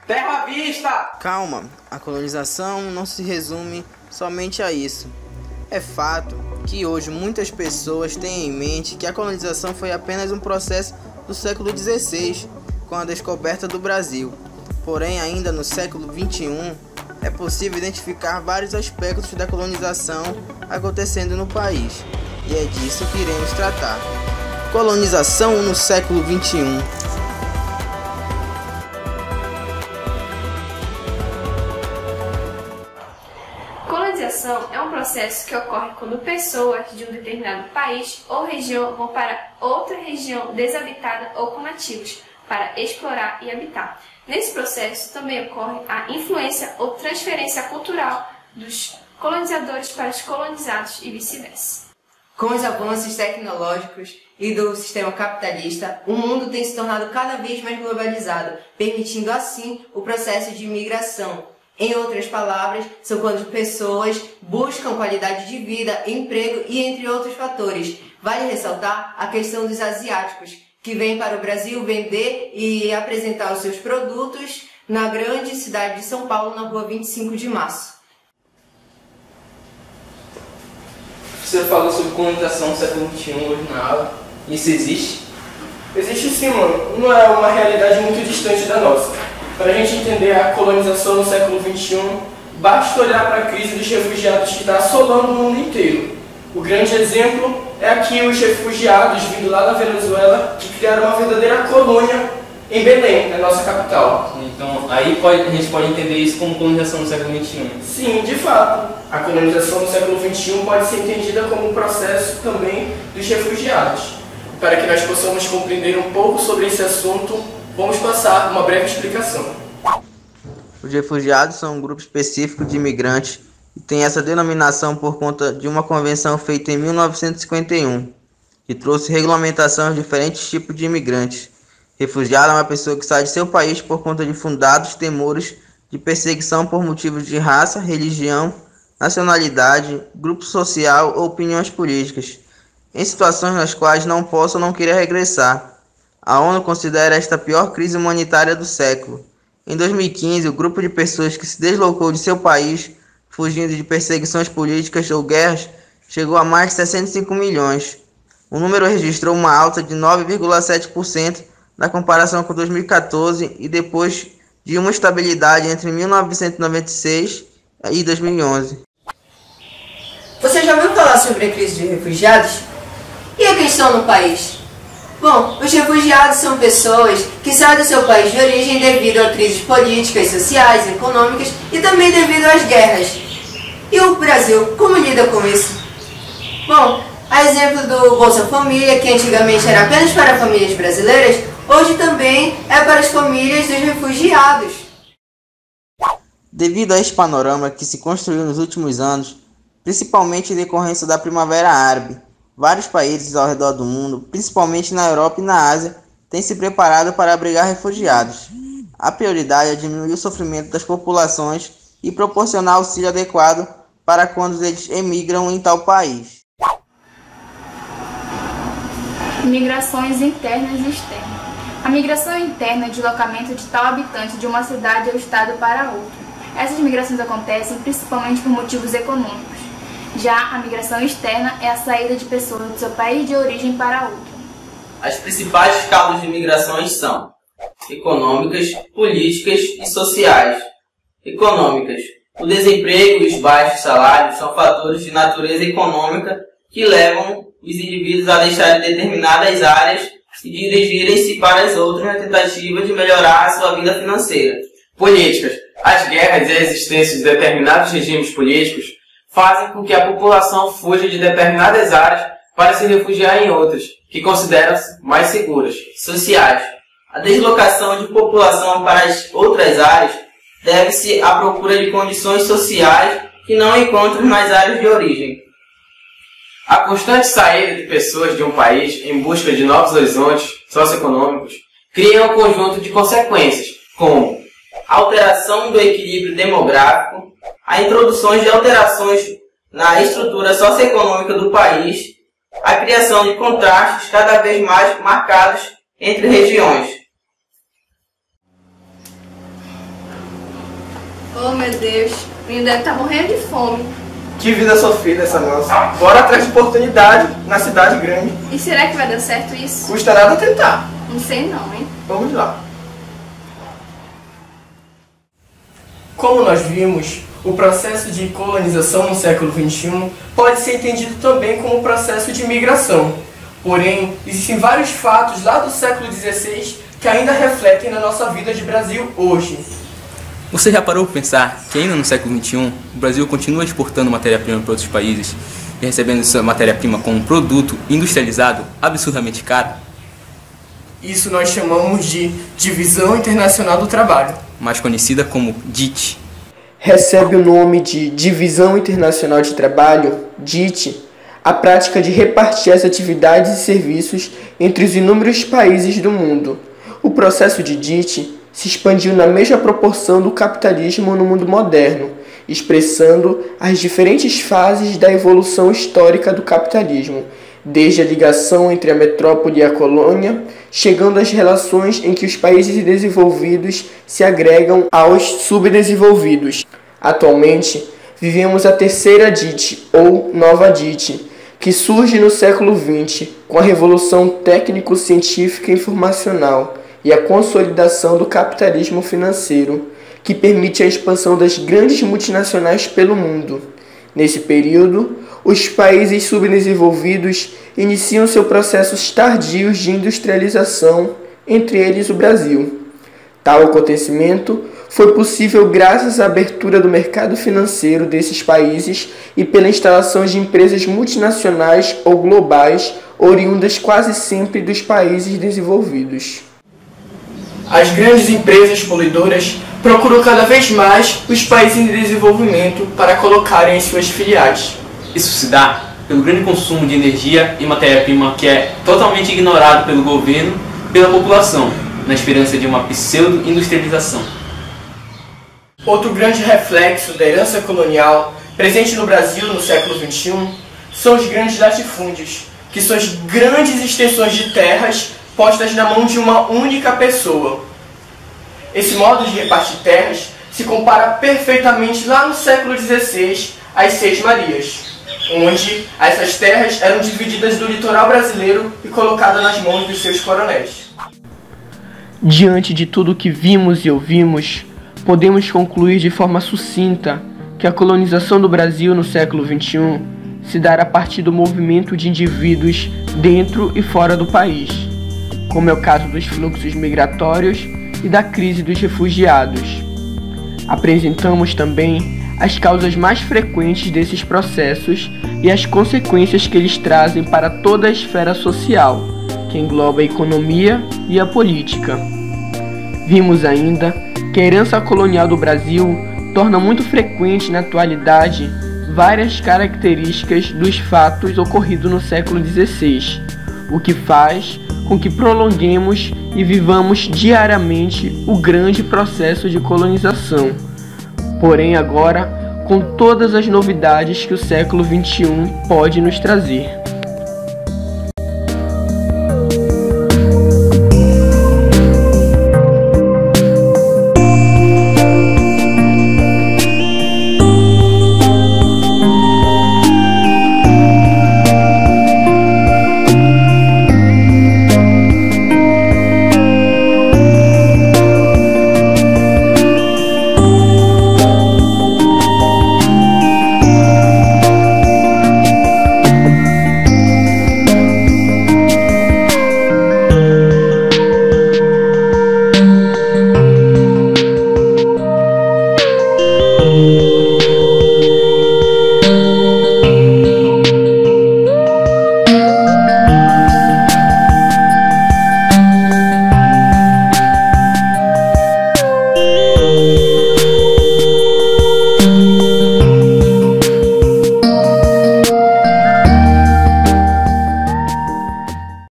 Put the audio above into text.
Terra à vista! Calma, a colonização não se resume somente a isso. É fato que hoje muitas pessoas têm em mente que a colonização foi apenas um processo do século XVI, com a descoberta do Brasil. Porém, ainda no século XXI, é possível identificar vários aspectos da colonização acontecendo no país. E é disso que iremos tratar. Colonização no século XXI. Colonização é um processo que ocorre quando pessoas de um determinado país ou região vão para outra região desabitada ou com nativos, para explorar e habitar. Nesse processo também ocorre a influência ou transferência cultural dos colonizadores para os colonizados e vice-versa. Com os avanços tecnológicos e do sistema capitalista, o mundo tem se tornado cada vez mais globalizado, permitindo assim o processo de imigração. Em outras palavras, são quando pessoas buscam qualidade de vida, emprego e entre outros fatores. Vale ressaltar a questão dos asiáticos, que vêm para o Brasil vender e apresentar os seus produtos na grande cidade de São Paulo, na rua 25 de Março. Você falou sobre colonização no século XXI hoje na aula. Isso existe? Existe sim, mano. Não é uma realidade muito distante da nossa. Para a gente entender a colonização no século XXI, basta olhar para a crise dos refugiados que está assolando o mundo inteiro. O grande exemplo é aqui os refugiados vindo lá da Venezuela, que criaram uma verdadeira colônia em Belém, na nossa capital. Então, aí a gente pode entender isso como colonização no século XXI. Sim, de fato. A colonização no século XXI pode ser entendida como um processo também dos refugiados. Para que nós possamos compreender um pouco sobre esse assunto, vamos passar uma breve explicação. Os refugiados são um grupo específico de imigrantes e tem essa denominação por conta de uma convenção feita em 1951, que trouxe regulamentação aos diferentes tipos de imigrantes. Refugiado é uma pessoa que sai de seu país por conta de fundados temores de perseguição por motivos de raça, religião, nacionalidade, grupo social ou opiniões políticas, em situações nas quais não possa ou não queira regressar. A ONU considera esta a pior crise humanitária do século. Em 2015, o grupo de pessoas que se deslocou de seu país, fugindo de perseguições políticas ou guerras, chegou a mais de 65 milhões. O número registrou uma alta de 9,7% na comparação com 2014 e depois de uma estabilidade entre 1996 e 2011. Você já ouviu falar sobre a crise de refugiados? E a questão no país? Bom, os refugiados são pessoas que saem do seu país de origem devido a crises políticas, sociais, econômicas e também devido às guerras. E o Brasil, como lida com isso? Bom, a exemplo do Bolsa Família, que antigamente era apenas para famílias brasileiras, hoje também é para as famílias dos refugiados. Devido a este panorama que se construiu nos últimos anos, principalmente em decorrência da Primavera Árabe, vários países ao redor do mundo, principalmente na Europa e na Ásia, têm se preparado para abrigar refugiados. A prioridade é diminuir o sofrimento das populações e proporcionar auxílio adequado para quando eles emigram em tal país. Migrações internas e externas. A migração interna é o deslocamento de tal habitante de uma cidade ou estado para outro. Essas migrações acontecem principalmente por motivos econômicos. Já a migração externa é a saída de pessoas do seu país de origem para outro. As principais causas de migrações são econômicas, políticas e sociais. Econômicas. O desemprego e os baixos salários são fatores de natureza econômica que levam os indivíduos a deixarem determinadas áreas e dirigirem-se para as outras na tentativa de melhorar a sua vida financeira. Políticas. As guerras e a existência de determinados regimes políticos fazem com que a população fuja de determinadas áreas para se refugiar em outras, que consideram-se mais seguras. Sociais. A deslocação de população para as outras áreas deve-se à procura de condições sociais que não encontram nas áreas de origem. A constante saída de pessoas de um país em busca de novos horizontes socioeconômicos cria um conjunto de consequências, como a alteração do equilíbrio demográfico, a introdução de alterações na estrutura socioeconômica do país, a criação de contrastes cada vez mais marcados entre regiões. Oh, meu Deus, o menino deve estar morrendo de fome. Que vida sofrida essa nossa. Bora atrás de oportunidade na cidade grande. E será que vai dar certo isso? Custa nada tentar. Não sei não, hein? Vamos lá. Como nós vimos, o processo de colonização no século XXI pode ser entendido também como processo de migração. Porém, existem vários fatos lá do século XVI que ainda refletem na nossa vida de Brasil hoje. Você já parou para pensar que ainda no século XXI o Brasil continua exportando matéria-prima para outros países e recebendo essa matéria-prima como um produto industrializado absurdamente caro? Isso nós chamamos de Divisão Internacional do Trabalho, Mais conhecida como DIT. Recebe o nome de Divisão Internacional de Trabalho, DIT, a prática de repartir as atividades e serviços entre os inúmeros países do mundo. O processo de DIT se expandiu na mesma proporção do capitalismo no mundo moderno, expressando as diferentes fases da evolução histórica do capitalismo, desde a ligação entre a metrópole e a colônia, chegando às relações em que os países desenvolvidos se agregam aos subdesenvolvidos. Atualmente, vivemos a terceira DIT, ou Nova DIT, que surge no século XX com a revolução técnico-científica e informacional e a consolidação do capitalismo financeiro, que permite a expansão das grandes multinacionais pelo mundo. Nesse período, os países subdesenvolvidos iniciam seus processos tardios de industrialização, entre eles o Brasil. Tal acontecimento foi possível graças à abertura do mercado financeiro desses países e pela instalação de empresas multinacionais ou globais, oriundas quase sempre dos países desenvolvidos. As grandes empresas poluidoras procuram cada vez mais os países em desenvolvimento para colocarem em suas filiais. Isso se dá pelo grande consumo de energia e matéria-prima que é totalmente ignorado pelo governo e pela população, na esperança de uma pseudo-industrialização. Outro grande reflexo da herança colonial presente no Brasil no século XXI são os grandes latifúndios, que são as grandes extensões de terras postas na mão de uma única pessoa. Esse modo de repartir terras se compara perfeitamente lá no século XVI às Seis Marias, onde essas terras eram divididas do litoral brasileiro e colocadas nas mãos dos seus coronéis. Diante de tudo o que vimos e ouvimos, podemos concluir de forma sucinta que a colonização do Brasil no século XXI se dará a partir do movimento de indivíduos dentro e fora do país, como é o caso dos fluxos migratórios e da crise dos refugiados. Apresentamos também as causas mais frequentes desses processos e as consequências que eles trazem para toda a esfera social, que engloba a economia e a política. Vimos ainda que a herança colonial do Brasil torna muito frequente na atualidade várias características dos fatos ocorridos no século XVI, o que faz com que prolonguemos e vivamos diariamente o grande processo de colonização, porém agora com todas as novidades que o século XXI pode nos trazer.